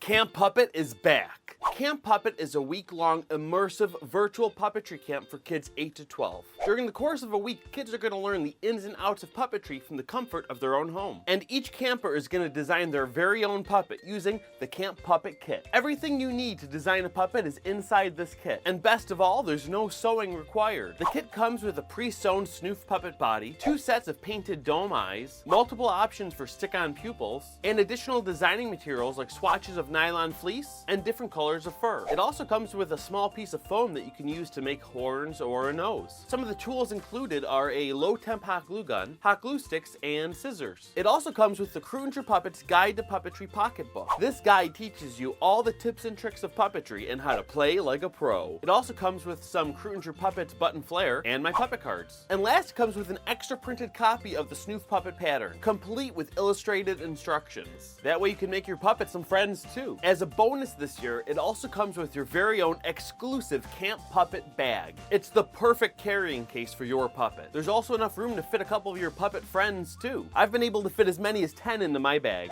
Cant Puppet is back. Cant Puppet is a week-long immersive virtual puppetry camp for kids 8 to 12. During the course of a week, kids are going to learn the ins and outs of puppetry from the comfort of their own home. And each camper is going to design their very own puppet using the Cant Puppet kit. Everything you need to design a puppet is inside this kit. And best of all, there's no sewing required. The kit comes with a pre-sewn snoof puppet body, 2 sets of painted dome eyes, multiple options for stick-on pupils, and additional designing materials like swatches of nylon fleece and different colors of fur. It also comes with a small piece of foam that you can use to make horns or a nose. Some of the tools included are a low-temp hot glue gun, hot glue sticks, and scissors. It also comes with the Cruiser Puppet's Guide to Puppetry pocketbook. This guide teaches you all the tips and tricks of puppetry and how to play like a pro. It also comes with some Cruiser Puppet's button flare and my puppet cards. And last, it comes with an extra printed copy of the Snoof Puppet pattern, complete with illustrated instructions. That way you can make your puppet some friends too. As a bonus this year, it also comes with your very own exclusive Cant Puppet bag. It's the perfect carrying case for your puppet. There's also enough room to fit a couple of your puppet friends too. I've been able to fit as many as 10 into my bag.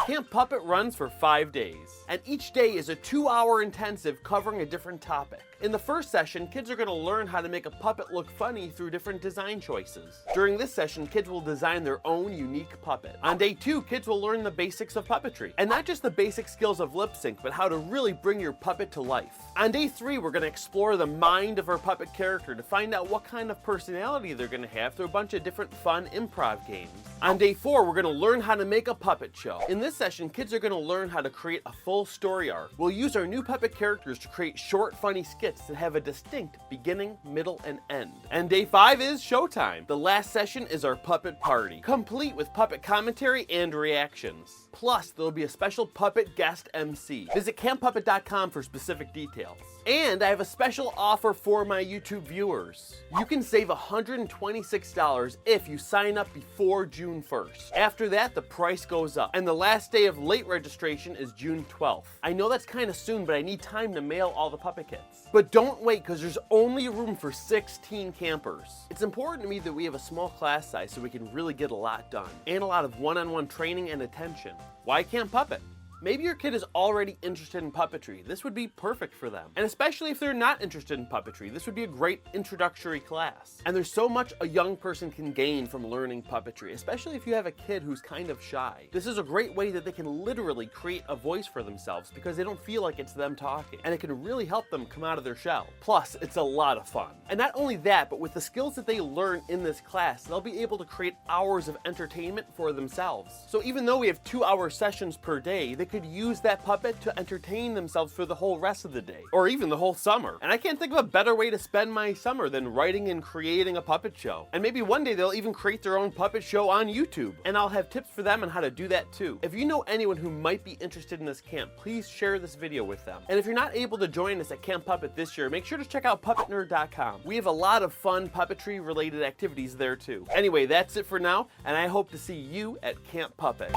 Cant Puppet runs for 5 days, and each day is a 2-hour intensive covering a different topic. In the first session, kids are going to learn how to make a puppet look funny through different design choices. During this session, kids will design their own unique puppet. On day 2, kids will learn the basics of puppetry, and not just the basic skills of lip sync, but how to really bring your puppet to life. On day 3, we're going to explore the mind of our puppet character to find out what kind of personality they're going to have through a bunch of different fun improv games. On day 4, we're going to learn how to make a puppet show. In this session, kids are going to learn how to create a full story arc. We'll use our new puppet characters to create short, funny skits that have a distinct beginning, middle, and end. And day 5 is showtime. The last session is our puppet party, complete with puppet commentary and reactions. Plus, there'll be a special puppet guest MC. Visit cantpuppet.com for specific details. And I have a special offer for my YouTube viewers. You can save $126 if you sign up before June 1st. After that, the price goes up, and the last day of late registration is June 12th. I know that's kind of soon, but I need time to mail all the puppet kits. But don't wait, because there's only room for 16 campers. It's important to me that we have a small class size so we can really get a lot done, and a lot of one-on-one training and attention. Why Cant Puppet? Maybe your kid is already interested in puppetry. This would be perfect for them. And especially if they're not interested in puppetry, this would be a great introductory class. And there's so much a young person can gain from learning puppetry, especially if you have a kid who's kind of shy. This is a great way that they can literally create a voice for themselves because they don't feel like it's them talking. And it can really help them come out of their shell. Plus, it's a lot of fun. And not only that, but with the skills that they learn in this class, they'll be able to create hours of entertainment for themselves. So even though we have 2-hour sessions per day, they could use that puppet to entertain themselves for the whole rest of the day, or even the whole summer. And I can't think of a better way to spend my summer than writing and creating a puppet show. And maybe one day they'll even create their own puppet show on YouTube. And I'll have tips for them on how to do that too. If you know anyone who might be interested in this camp, please share this video with them. And if you're not able to join us at Cant Puppet this year, make sure to check out puppetnerd.com. We have a lot of fun puppetry related activities there too. Anyway, that's it for now, and I hope to see you at Cant Puppet.